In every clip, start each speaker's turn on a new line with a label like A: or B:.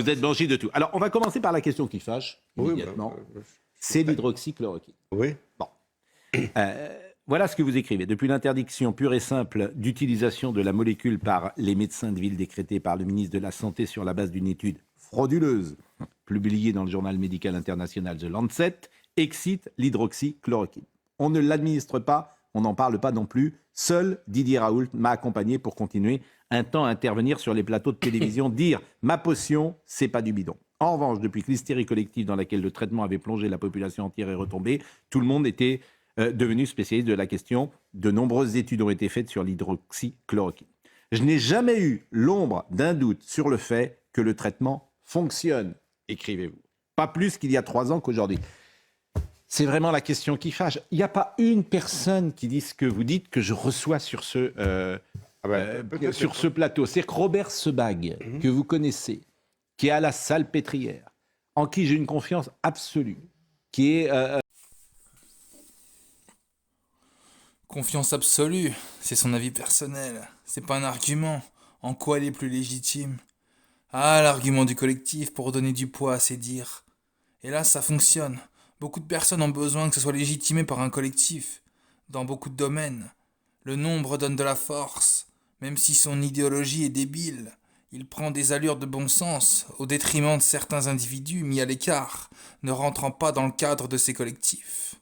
A: vous êtes blanchi de tout. Alors, on va commencer par la question qui fâche, immédiatement. C'est l'hydroxychloroquine.
B: Oui.
A: Bon. Voilà ce que vous écrivez. Depuis l'interdiction pure et simple d'utilisation de la molécule par les médecins de ville décrétée par le ministre de la Santé sur la base d'une étude frauduleuse, publiée dans le journal médical international The Lancet, excite l'hydroxychloroquine. On ne l'administre pas, on n'en parle pas non plus. Seul Didier Raoult m'a accompagné pour continuer un temps à intervenir sur les plateaux de télévision, dire « ma potion, c'est pas du bidon ». En revanche, depuis que l'hystérie collective dans laquelle le traitement avait plongé la population entière est retombée, tout le monde était devenu spécialiste de la question. De nombreuses études ont été faites sur l'hydroxychloroquine. Je n'ai jamais eu l'ombre d'un doute sur le fait que le traitement fonctionne, écrivez-vous. Pas plus qu'il y a 3 ans qu'aujourd'hui. C'est vraiment la question qui fâche. Il n'y a pas une personne qui dit ce que vous dites que je reçois sur ce plateau. C'est que Robert Sebag, que vous connaissez, qui est à la Salpêtrière, en qui j'ai une confiance absolue, qui est...
C: Confiance absolue, c'est son avis personnel. C'est pas un argument. En quoi elle est plus légitime? Ah, l'argument du collectif pour donner du poids à ses dires. Et là, ça fonctionne. Beaucoup de personnes ont besoin que ce soit légitimé par un collectif. Dans beaucoup de domaines. Le nombre donne de la force. Même si son idéologie est débile, il prend des allures de bon sens, au détriment de certains individus mis à l'écart, ne rentrant pas dans le cadre de ces collectifs.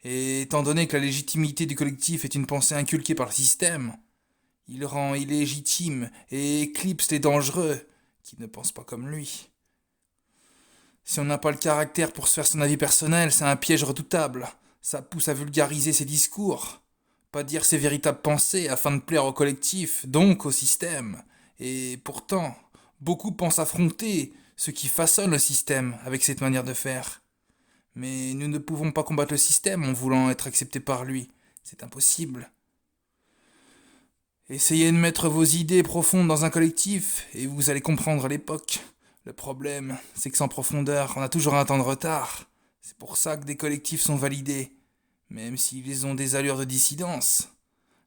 C: Et étant donné que la légitimité du collectif est une pensée inculquée par le système, il rend illégitime et éclipse les dangereux qui ne pensent pas comme lui. Si on n'a pas le caractère pour se faire son avis personnel, c'est un piège redoutable. Ça pousse à vulgariser ses discours, pas dire ses véritables pensées afin de plaire au collectif, donc au système. Et pourtant, beaucoup pensent affronter ce qui façonne le système avec cette manière de faire. Mais nous ne pouvons pas combattre le système en voulant être acceptés par lui. C'est impossible. Essayez de mettre vos idées profondes dans un collectif et vous allez comprendre l'époque. Le problème, c'est que sans profondeur, on a toujours un temps de retard. C'est pour ça que des collectifs sont validés, même s'ils ont des allures de dissidence.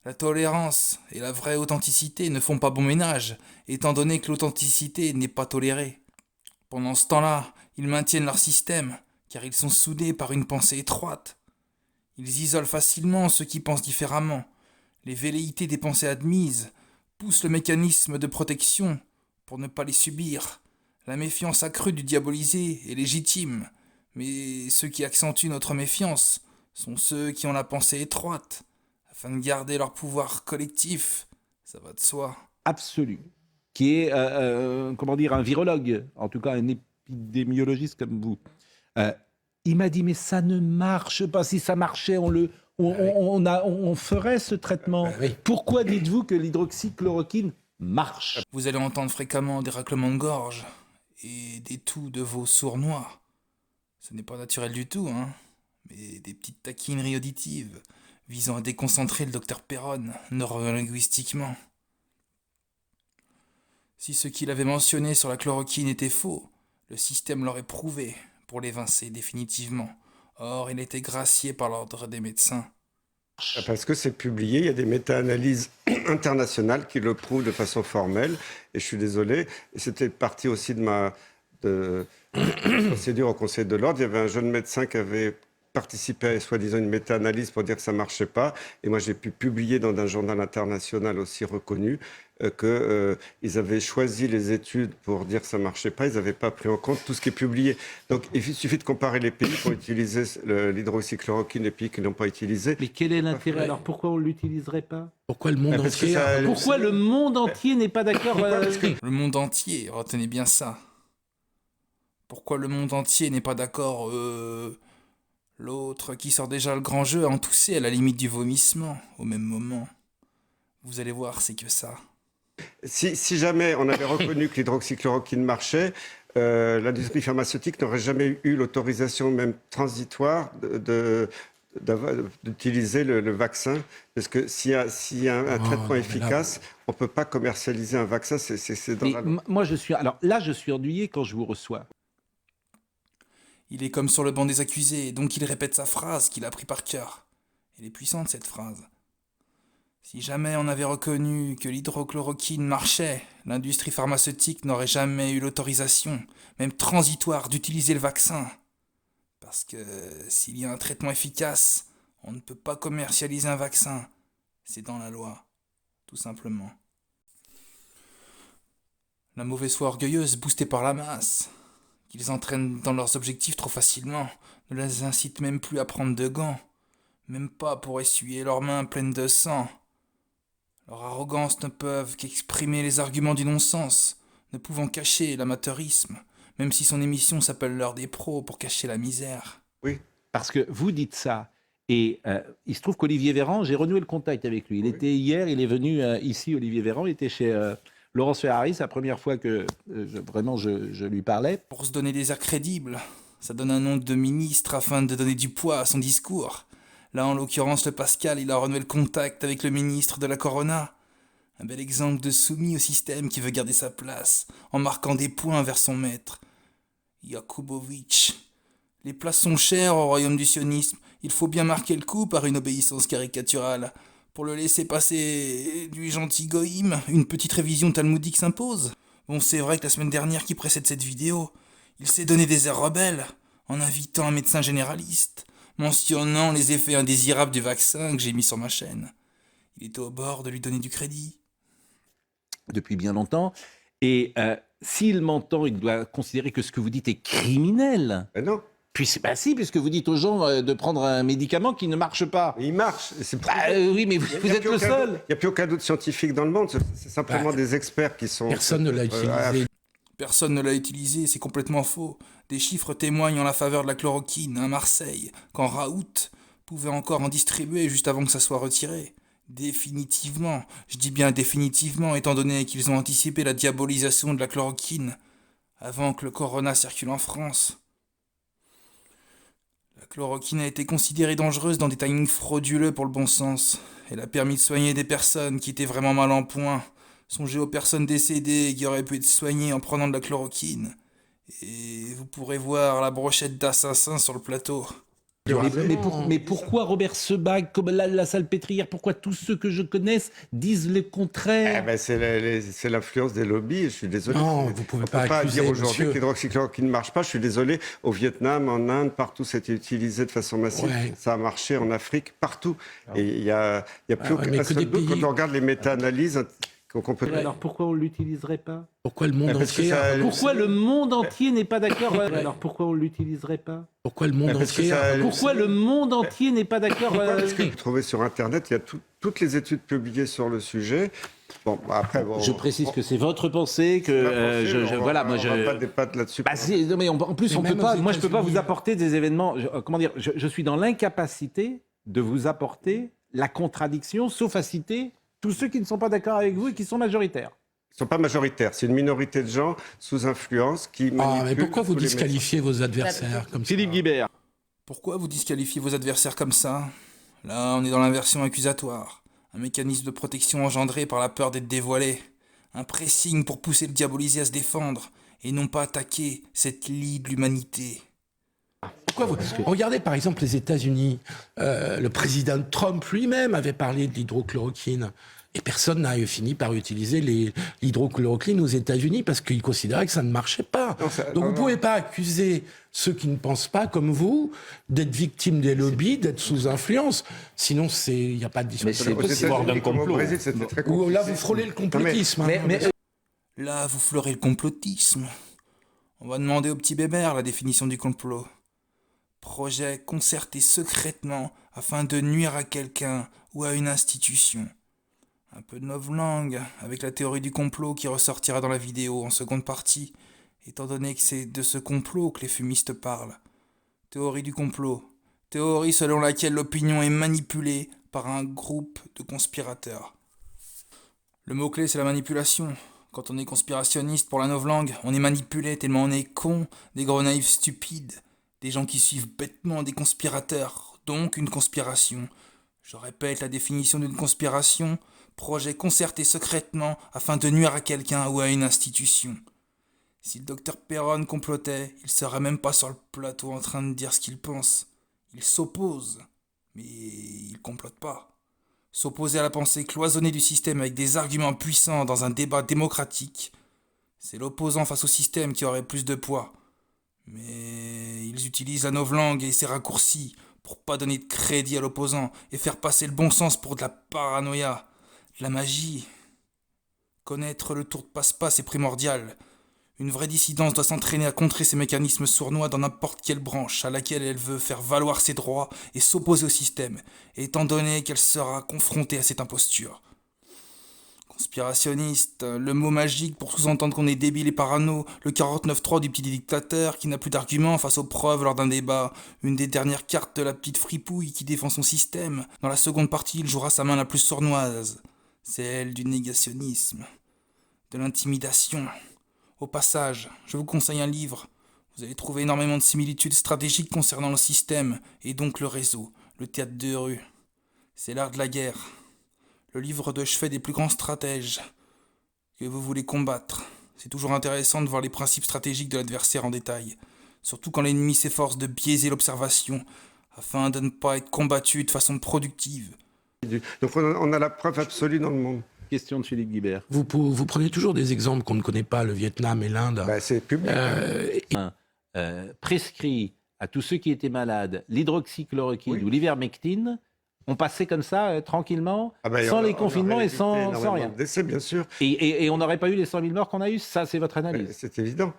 C: La tolérance et la vraie authenticité ne font pas bon ménage, étant donné que l'authenticité n'est pas tolérée. Pendant ce temps-là, ils maintiennent leur système, car ils sont soudés par une pensée étroite. Ils isolent facilement ceux qui pensent différemment. Les velléités des pensées admises poussent le mécanisme de protection pour ne pas les subir. La méfiance accrue du diabolisé est légitime, mais ceux qui accentuent notre méfiance sont ceux qui ont la pensée étroite, afin de garder leur pouvoir collectif. Ça va de soi.
A: Absolu, qui est, un virologue, en tout cas un épidémiologiste comme vous. Il m'a dit, mais ça ne marche pas. Si ça marchait, on ferait ce traitement. Pourquoi dites-vous que l'hydroxychloroquine marche?
C: Vous allez entendre fréquemment des raclements de gorge et des toux de vos sournois. Ce n'est pas naturel du tout, hein, mais des petites taquineries auditives visant à déconcentrer le docteur Perron neurolinguistiquement. Si ce qu'il avait mentionné sur la chloroquine était faux, le système l'aurait prouvé pour l'évincer définitivement. Or, il était gracié par l'ordre des médecins.
B: Parce que c'est publié, il y a des méta-analyses internationales qui le prouvent de façon formelle, et je suis désolé, et c'était partie aussi de ma procédure au Conseil de l'Ordre. Il y avait un jeune médecin qui avait participé à soi-disant une méta-analyse pour dire que ça ne marchait pas, et moi j'ai pu publier dans un journal international aussi reconnu qu'ils avaient choisi les études pour dire que ça ne marchait pas, ils n'avaient pas pris en compte tout ce qui est publié. Donc il suffit de comparer les pays qui ont utilisé l'hydroxychloroquine et les pays qui ne l'ont pas utilisé.
A: Mais quel est l'intérêt alors? Pourquoi on ne l'utiliserait pas?
D: Pourquoi le monde entier
A: Pourquoi le monde entier n'est pas d'accord?
C: Le monde entier, retenez bien ça. Pourquoi le monde entier n'est pas d'accord? L'autre qui sort déjà le grand jeu a en toussé à la limite du vomissement au même moment. Vous allez voir, c'est que ça.
B: Si jamais on avait reconnu que l'hydroxychloroquine marchait, l'industrie pharmaceutique n'aurait jamais eu l'autorisation, même transitoire, d'utiliser le vaccin. Parce que s'il y a un traitement efficace, on ne peut pas commercialiser un vaccin. C'est dans la loi.
A: Moi, je suis ennuyé quand je vous reçois.
C: Il est comme sur le banc des accusés, donc il répète sa phrase qu'il a appris par cœur. Elle est puissante, cette phrase. Si jamais on avait reconnu que l'hydrochloroquine marchait, l'industrie pharmaceutique n'aurait jamais eu l'autorisation, même transitoire, d'utiliser le vaccin. Parce que s'il y a un traitement efficace, on ne peut pas commercialiser un vaccin. C'est dans la loi, tout simplement. La mauvaise foi orgueilleuse, boostée par la masse, qu'ils entraînent dans leurs objectifs trop facilement, ne les incite même plus à prendre de gants, même pas pour essuyer leurs mains pleines de sang. Leur arrogance ne peuvent qu'exprimer les arguments du non-sens, ne pouvant cacher l'amateurisme, même si son émission s'appelle l'heure des pros pour cacher la misère.
B: Oui.
A: Parce que vous dites ça, et il se trouve qu'Olivier Véran, j'ai renoué le contact avec lui. Il était hier, il est venu ici, Olivier Véran, il était chez Laurence Ferrari, c'est la première fois que je lui parlais.
C: Pour se donner des airs crédibles, ça donne un nom de ministre afin de donner du poids à son discours. Là, en l'occurrence, le Pascal, il a renoué le contact avec le ministre de la Corona. Un bel exemple de soumis au système qui veut garder sa place, en marquant des points vers son maître. Yakubovic. Les places sont chères au royaume du sionisme. Il faut bien marquer le coup par une obéissance caricaturale. Pour le laisser passer du gentil goïm, une petite révision talmudique s'impose. Bon, c'est vrai que la semaine dernière qui précède cette vidéo, il s'est donné des airs rebelles, en invitant un médecin généraliste, mentionnant les effets indésirables du vaccin que j'ai mis sur ma chaîne. Il était au bord de lui donner du crédit.
A: Depuis bien longtemps. Et s'il m'entend, il doit considérer que ce que vous dites est criminel.
B: Ben non.
A: Si, puisque vous dites aux gens de prendre un médicament qui ne marche pas.
B: Il marche. C'est
A: Oui, mais vous êtes le seul.
B: Il n'y a plus aucun doute scientifique dans le monde. C'est simplement des experts qui sont...
D: Personne ne l'a utilisé.
C: Personne ne l'a utilisé, c'est complètement faux. Des chiffres témoignent en la faveur de la chloroquine à Marseille, quand Raoult pouvait encore en distribuer juste avant que ça soit retiré. Définitivement, je dis bien définitivement, étant donné qu'ils ont anticipé la diabolisation de la chloroquine avant que le corona circule en France. La chloroquine a été considérée dangereuse dans des timings frauduleux pour le bon sens. Elle a permis de soigner des personnes qui étaient vraiment mal en point. Songez aux personnes décédées qui auraient pu être soignées en prenant de la chloroquine. Et vous pourrez voir la brochette d'assassin sur le plateau.
A: Mais pourquoi Robert Sebag, comme la Salpêtrière, pourquoi tous ceux que je connaisse disent le contraire?
B: C'est l'influence des lobbies, je suis désolé.
D: Non, vous pouvez pas
B: On peut
D: accuser,
B: dire aujourd'hui
D: monsieur.
B: que l'hydroxychloroquine ne marche pas, je suis désolé. Au Vietnam, en Inde, partout, c'était utilisé de façon massive.
D: Ouais.
B: Ça a marché en Afrique, partout. Et il n'y a plus
D: ouais, mais
B: aucun
D: que
B: seul
D: des
B: doute
D: pays-
B: quand on regarde les méta-analyses. qu'on peut...
A: Alors pourquoi on ne l'utiliserait pas?
D: Pourquoi le monde
B: Parce que
D: entier
B: ça-
A: Pourquoi le monde entier n'est pas d'accord? Alors pourquoi on ne l'utiliserait pas?
D: Pourquoi le monde
B: Parce que
D: entier
B: ça-
A: Pourquoi le monde entier n'est pas d'accord?
B: Parce que vous trouvez sur Internet, il y a toutes les études publiées sur le sujet. Bon, après, bon,
A: Je précise que c'est votre pensée, que voilà, moi je.
B: On va pas débattre là-dessus.
A: Non, mais en plus,
D: Mais
A: on peut
D: même
A: pas.
D: aux
A: Moi, je peux pas
D: États-Unis.
A: vous apporter des événements. Comment dire? Je suis dans l'incapacité de vous apporter la contradiction, sauf à citer tous ceux qui ne sont pas d'accord avec vous et qui sont majoritaires.
B: Ils ne sont pas majoritaires. C'est une minorité de gens sous influence qui manipulent.
D: mais pourquoi vous
B: tous les
D: disqualifiez vos adversaires comme ça?
A: Philippe Guibert.
C: Pourquoi vous disqualifiez vos adversaires comme ça? Là, on est dans l'inversion accusatoire. Un mécanisme de protection engendré par la peur d'être dévoilé. Un pressing pour pousser le diabolisé à se défendre, et non pas attaquer cette lie de l'humanité.
D: Pourquoi vous... Regardez par exemple les États-Unis. Le président Trump lui-même avait parlé de l'hydrochloroquine. Et personne n'a fini par utiliser l'hydrochloroquine aux États-Unis parce qu'ils considéraient que ça ne marchait pas. Donc vous ne pouvez pas accuser ceux qui ne pensent pas comme vous d'être victimes des lobbies, d'être sous influence. Sinon, il n'y a pas de discussion.
B: Aux États-Unis, comme au Brésil, c'était très
D: Ou
B: compliqué.
D: là, vous frôlez le complotisme.
C: Là, vous fleurez le complotisme. On va demander au petit bébert la définition du complot. Projet concerté secrètement afin de nuire à quelqu'un ou à une institution. Un peu de novlangue avec la théorie du complot qui ressortira dans la vidéo en seconde partie, étant donné que c'est de ce complot que les fumistes parlent. Théorie du complot. Théorie selon laquelle l'opinion est manipulée par un groupe de conspirateurs. Le mot-clé, c'est la manipulation. Quand on est conspirationniste pour la novlangue, on est manipulé tellement on est con, des gros naïfs stupides, des gens qui suivent bêtement des conspirateurs, donc une conspiration. Je répète la définition d'une conspiration, projet concerté secrètement afin de nuire à quelqu'un ou à une institution. Si le docteur Perron complotait, il serait même pas sur le plateau en train de dire ce qu'il pense. Il s'oppose, mais il complote pas. S'opposer à la pensée cloisonnée du système avec des arguments puissants dans un débat démocratique, c'est l'opposant face au système qui aurait plus de poids. Mais ils utilisent la novlangue et ses raccourcis pour pas donner de crédit à l'opposant et faire passer le bon sens pour de la paranoïa, de la magie. Connaître le tour de passe-passe est primordial. Une vraie dissidence doit s'entraîner à contrer ces mécanismes sournois dans n'importe quelle branche à laquelle elle veut faire valoir ses droits et s'opposer au système, étant donné qu'elle sera confrontée à cette imposture. Conspirationniste, le mot magique pour sous-entendre qu'on est débile et parano, le 49.3 du petit dictateur qui n'a plus d'arguments face aux preuves lors d'un débat, une des dernières cartes de la petite fripouille qui défend son système. Dans la seconde partie, il jouera sa main la plus sournoise, celle du négationnisme, de l'intimidation. Au passage, je vous conseille un livre. Vous allez trouver énormément de similitudes stratégiques concernant le système, et donc le réseau, le théâtre de rue. C'est l'art de la guerre. Le livre de chevet des plus grands stratèges que vous voulez combattre. C'est toujours intéressant de voir les principes stratégiques de l'adversaire en détail, surtout quand l'ennemi s'efforce de biaiser l'observation, afin de ne pas être combattu de façon productive.
B: Donc on a la preuve absolue dans le monde.
A: Question de Philippe Guibert.
D: Vous prenez toujours des exemples qu'on ne connaît pas, le Vietnam et l'Inde.
B: Ben, c'est public.
A: Prescrit à tous ceux qui étaient malades l'hydroxychloroquine
B: Oui.
A: ou l'ivermectine, on passait comme ça, tranquillement,
B: Ah ben,
A: sans
B: on-
A: les
B: on
A: confinements
B: aurait
A: et sans
B: évité énormément
A: rien.
B: de décès, bien sûr.
A: Et on n'aurait pas eu les 100 000 morts qu'on a eu. Ça, c'est votre analyse.
B: C'est évident.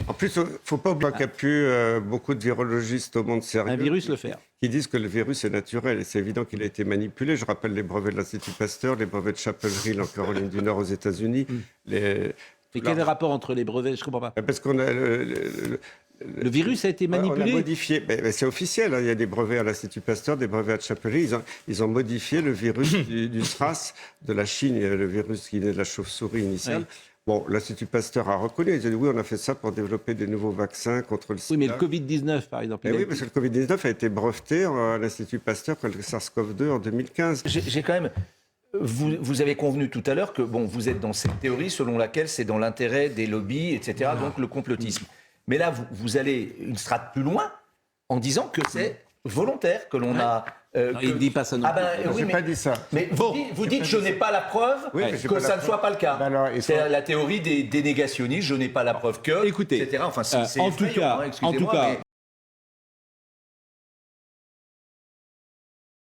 B: En plus, il ne faut pas oublier qu'il y a plus beaucoup de virologistes au monde sérieux
A: Un virus le fait.
B: qui disent que le virus est naturel. Et c'est évident qu'il a été manipulé. Je rappelle les brevets de l'Institut Pasteur, les brevets de Chapel Hill en Caroline du Nord aux États-Unis.
A: Et quel est le rapport entre les brevets? Je ne comprends pas.
B: Parce qu'on a
A: Le virus a été
B: on a
A: manipulé.
B: modifié. Mais c'est officiel. Hein. Il y a des brevets à l'Institut Pasteur, des brevets à Chapel Hill. Ils ont modifié le virus du SRAS de la Chine, le virus qui est de la chauve-souris initiale.
A: Oui.
B: Bon, l'Institut Pasteur a reconnu. Ils ont dit oui, on a fait ça pour développer des nouveaux vaccins contre le sida.
A: Oui, mais le Covid-19, par exemple.
B: Eh
A: il a
B: oui,
A: été-
B: parce que le Covid-19 a été breveté à l'Institut Pasteur comme le SARS-CoV-2 en 2015.
E: J'ai quand même. Vous avez convenu tout à l'heure que bon, vous êtes dans cette théorie selon laquelle c'est dans l'intérêt des lobbies, etc., donc le complotisme. Mais là, vous allez une strate plus loin en disant que c'est volontaire, que l'on a...
A: Non, il ne dit pas ça non
E: Ah ben,
A: plus.
E: oui,
B: J'ai
E: mais,
B: pas dit ça.
E: mais vous dites je n'ai pas la preuve
B: Oui, mais j'ai
E: que
B: pas
E: ça
B: la
E: ne
B: preuve.
E: soit pas le cas.
B: Ben alors, il faut-
E: C'est la théorie des négationnistes, je n'ai pas la preuve que,
A: Écoutez,
E: etc. Enfin, c'est
A: en tout
E: effrayant,
A: cas,
E: hein, excusez-moi, mais-